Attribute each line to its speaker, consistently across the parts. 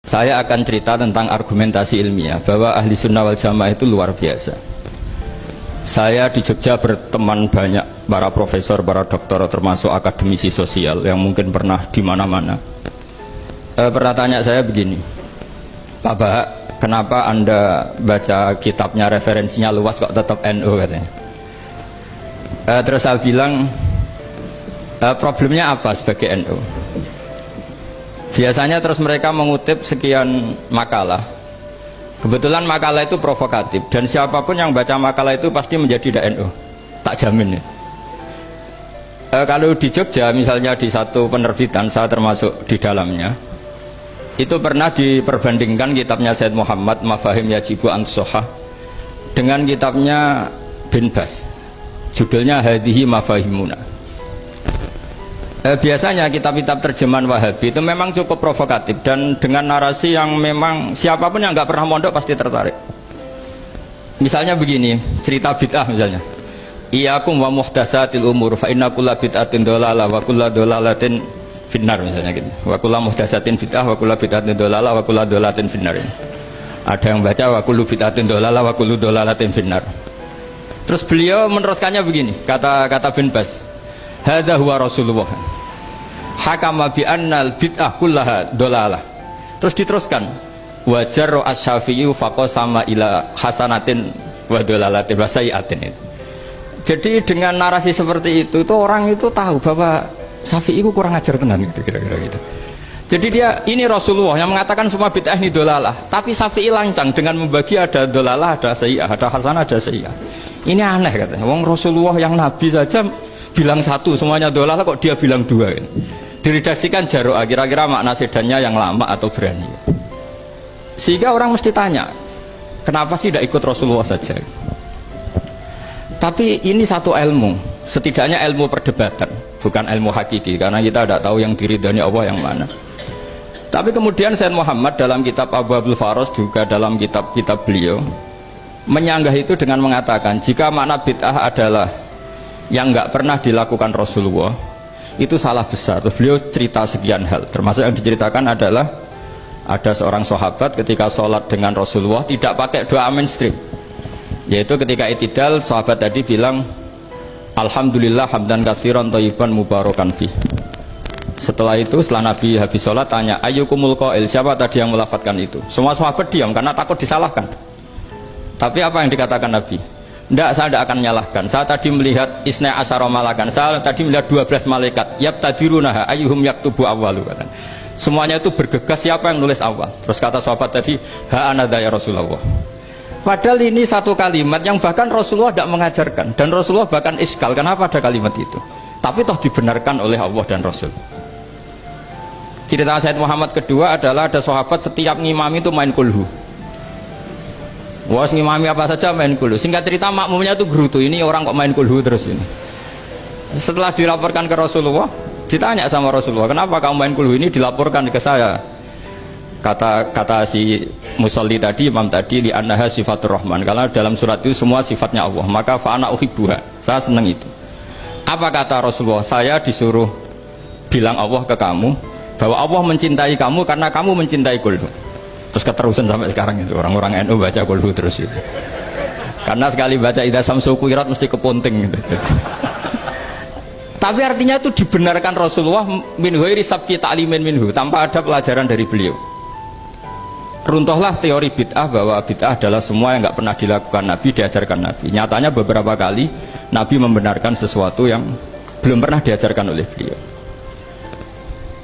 Speaker 1: Saya akan cerita tentang argumentasi ilmiah bahwa ahli sunnah wal jamaah itu luar biasa. Saya di Jogja berteman banyak para profesor, para doktor, termasuk akademisi sosial yang mungkin pernah di mana-mana. Pernah tanya saya begini, Pak Bahak, kenapa Anda baca kitabnya referensinya luas kok tetap NU katanya. Terus saya bilang, problemnya apa sebagai NU? Biasanya terus mereka mengutip sekian makalah. Kebetulan makalah itu provokatif dan siapapun yang baca makalah itu pasti menjadi NU, tak jamin ya. Kalau di Jogja misalnya di satu penerbitan, saya termasuk di dalamnya, itu pernah diperbandingkan kitabnya Said Muhammad Mafahim Yajibu An-Sohah dengan kitabnya Bin Bas, judulnya Hadihi Mafahimuna. Biasanya kitab-kitab terjemahan Wahabi itu memang cukup provokatif dan dengan narasi yang memang siapapun yang nggak pernah mondok pasti tertarik. Misalnya begini, cerita bid'ah misalnya, Iyakum wa muhdatsatil umur fa inna kulla bid'atin dhalalah wa kulla dhalalatin finnar, misalnya gitu. Wa kulla muhdatsatin bid'ah wa kulla bid'atin dhalalah wa kulla dhalalatin finnar. Ada yang baca wa kullu bid'atin dhalalah wa kullu dhalalatin finnar. Terus beliau meneruskannya begini, kata Bin Bas, hadza huwa Rasulullah hakama bi annal bid'ah kullaha dhalalah. Terus diteruskan wajar asy-Syafi'i faqasama ila hasanatin wa dhalalatin wa sayiatin. Jadi dengan narasi seperti itu tuh orang itu tahu bahwa Syafi'i itu kurang ajar tenan gitu, kira-kira gitu. Jadi dia ini Rasulullah yang mengatakan semua bid'ah ini dhalalah, tapi Syafi'i lancang dengan membagi ada dhalalah, ada sayi'ah, ada hasanah, ada sayi'ah. Ini aneh katanya. Wong Rasulullah yang nabi saja bilang satu semuanya dhalalah, kok dia bilang dua gitu. Diredaksikan Jaro'ah, kira-kira makna sedannya yang lama atau berani. Sehingga orang mesti tanya, kenapa sih tidak ikut Rasulullah saja? Tapi ini satu ilmu, setidaknya ilmu perdebatan, bukan ilmu hakiki, karena kita tidak tahu yang diridhani Allah yang mana. Tapi kemudian Said Muhammad dalam kitab Abu Abdul Faros, juga dalam kitab-kitab beliau menyanggah itu dengan mengatakan, jika makna bid'ah adalah yang nggak pernah dilakukan Rasulullah, itu salah besar. Terus beliau cerita sekian hal, termasuk yang diceritakan adalah ada seorang sahabat ketika sholat dengan Rasulullah tidak pakai doa mainstream, yaitu ketika itidal sahabat tadi bilang alhamdulillah hamdan katsiran thayyiban mubarakan fih. Setelah itu setelah Nabi habis sholat tanya ayyukumul qail, siapa tadi yang melafadzkan itu? Semua sahabat diam karena takut disalahkan. Tapi apa yang dikatakan Nabi? Tidak, saya tidak akan menyalahkan. Saya tadi melihat isna asyara malakan. Saya tadi melihat 12 malaikat. Yabtadirunaha ayyuhum yaktubu awwalu. Semuanya itu bergegas siapa yang nulis awal. Terus kata sahabat tadi, ha anadha ya Rasulullah. Padahal ini satu kalimat yang bahkan Rasulullah tidak mengajarkan. Dan Rasulullah bahkan iskal. Kenapa ada kalimat itu? Tapi toh dibenarkan oleh Allah dan Rasul. Cerita Said Muhammad kedua adalah ada sahabat setiap ngimami itu main kulhu. Wah, ngimami apa saja main kulhu. Singkat cerita makmumnya itu gerutu, ini orang kok main kulhu terus ini. Setelah dilaporkan ke Rasulullah, ditanya sama Rasulullah, kenapa kamu main kulhu? Ini dilaporkan ke saya. Kata si musalli tadi, imam tadi, li annaha sifatur rahman, karena dalam surat itu semua sifatnya Allah, maka fa'ana uhibbuha, saya senang itu. Apa kata Rasulullah? Saya disuruh bilang Allah ke kamu bahwa Allah mencintai kamu karena kamu mencintai kulhu. Terus keterusan sampai sekarang itu orang-orang NU baca kulhu terus itu. Karena sekali baca idza samsu kuwirat mesti kepunting gitu. Tapi artinya itu dibenarkan Rasulullah min ghairi sabqi ta'limin minhu, tanpa ada pelajaran dari beliau. Runtuhlah teori bid'ah bahwa bid'ah adalah semua yang nggak pernah dilakukan Nabi, diajarkan Nabi. Nyatanya beberapa kali Nabi membenarkan sesuatu yang belum pernah diajarkan oleh beliau.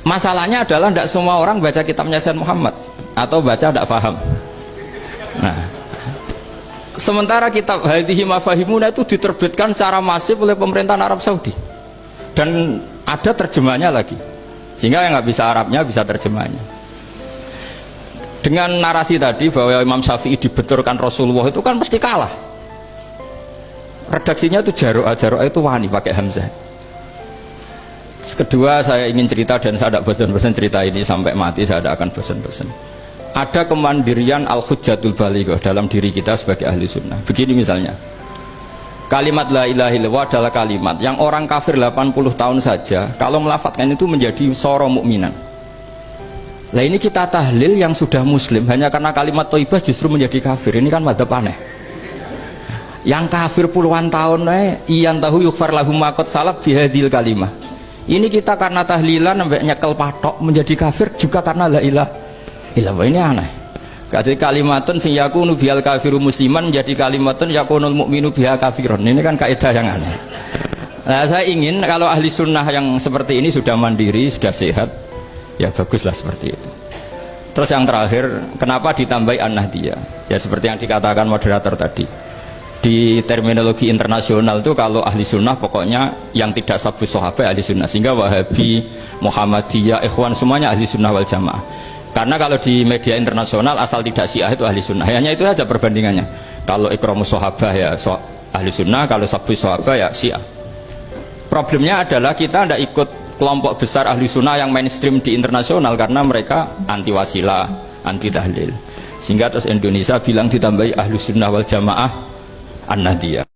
Speaker 1: Masalahnya adalah tidak semua orang baca kitabnya Said Muhammad atau baca tidak paham. Nah, sementara kitab Hadihi Mafahimuna itu diterbitkan secara masif oleh pemerintahan Arab Saudi dan ada terjemahnya lagi, sehingga yang nggak bisa Arabnya bisa terjemahnya. Dengan narasi tadi bahwa Imam Syafi'i dibenturkan Rasulullah itu kan pasti kalah. Redaksinya itu Jaro'ah itu wani pakai hamzah. Kedua, saya ingin cerita dan saya tidak bosan-bosan cerita ini sampai mati, saya tidak akan bosan-bosan. Ada kemandirian al-hujjatul balighah dalam diri kita sebagai ahli sunnah. Begini misalnya, kalimat la ilaha illallah adalah kalimat yang orang kafir 80 tahun saja kalau melafadzkan itu menjadi soro mukminan. Lah ini kita tahlil yang sudah muslim hanya karena kalimat thayyibah justru menjadi kafir. Ini kan madzhab aneh. Yang kafir puluhan tahun iyan tahu yufar lahum maqad salaf bihadil kalimah. Ini kita karena tahlilan sampai nyekel patok menjadi kafir juga karena la ilaha illallah. Ini aneh. Jadi kalimatun sing yakunu bihal kafiru musliman menjadi kalimatun yakunul mukminu biha kafirun. Ini kan kaidah yang aneh. Nah, saya ingin kalau ahli sunnah yang seperti ini sudah mandiri, sudah sehat, ya baguslah seperti itu. Terus yang terakhir, kenapa ditambahi an-nahdiyah? Ya seperti yang dikatakan moderator tadi. Di terminologi internasional itu kalau ahli sunnah pokoknya yang tidak sabus sahabat ahli sunnah, sehingga Wahabi, Muhammadiyah, Ikhwan semuanya ahli sunnah wal jamaah. Karena kalau di media internasional asal tidak Syiah itu ahli sunnah, hanya itu saja perbandingannya. Kalau ikramus sahabat ya ahli sunnah, kalau sabus sahabat ya Syiah. Problemnya adalah kita tidak ikut kelompok besar ahli sunnah yang mainstream di internasional karena mereka anti wasilah, anti tahlil, sehingga terus Indonesia bilang ditambahi ahli sunnah wal jamaah an-nahdiyah.